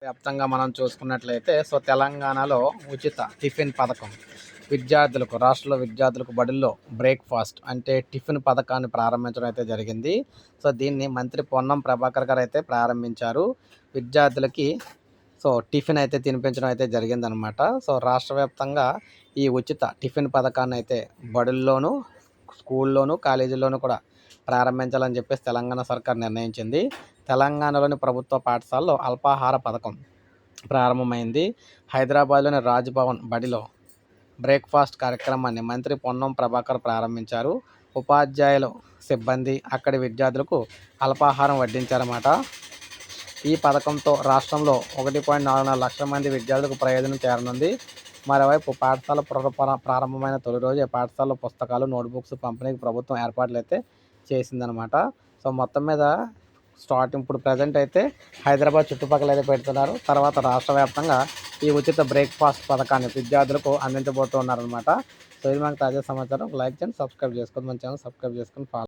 వ్యాప్తంగా మనం చూసుకున్నట్లయితే తెలంగాణలో ఉచిత టిఫిన్ పథకం విద్యార్థులకు రాష్ట్రంలో విద్యార్థులకు బడుల్లో బ్రేక్ఫాస్ట్ అంటే టిఫిన్ పథకాన్ని ప్రారంభించడం అయితే జరిగింది. దీన్ని మంత్రి పొన్నం ప్రభాకర్ గారు అయితే ప్రారంభించారు. విద్యార్థులకి టిఫిన్ అయితే తినిపించడం అయితే జరిగిందనమాట. రాష్ట్ర వ్యాప్తంగా ఈ ఉచిత టిఫిన్ పథకాన్ని అయితే బడుల్లోనూ, స్కూల్లోనూ, కాలేజీల్లోనూ కూడా ప్రారంభించాలని చెప్పేసి తెలంగాణ సర్కార్ నిర్ణయించింది. తెలంగాణలోని ప్రభుత్వ పాఠశాలలో అల్పాహార పథకం ప్రారంభమైంది. హైదరాబాద్లోని రాజ్భవన్ బడిలో బ్రేక్ఫాస్ట్ కార్యక్రమాన్ని మంత్రి పొన్నం ప్రభాకర్ ప్రారంభించారు. ఉపాధ్యాయులు, సిబ్బంది అక్కడి విద్యార్థులకు అల్పాహారం వడ్డించారన్నమాట. ఈ పథకంతో రాష్ట్రంలో 1.44 లక్షల మంది విద్యార్థులకు ప్రయోజనం చేరనుంది. మరోవైపు పాఠశాల ప్రారంభమైన తొలి రోజే పాఠశాలలో పుస్తకాలు, నోట్బుక్స్ పంపిణీకి ప్రభుత్వం ఏర్పాట్లు అయితే చేసిందనమాట. మొత్తం మీద ఇప్పుడు ప్రజెంట్ అయితే హైదరాబాద్ చుట్టుపక్కల అయితే పెడుతున్నారు. తర్వాత రాష్ట్ర వ్యాప్తంగా ఈ ఉచిత బ్రేక్ఫాస్ట్ పథకాన్ని విద్యార్థులకు అందించబోతున్నారనమాట. ఇది మనకు తాజా సమాచారం. లైక్ చేయండి, సబ్స్క్రైబ్ చేసుకోండి, మన ఛానల్ సబ్స్క్రైబ్ చేసుకొని ఫాలో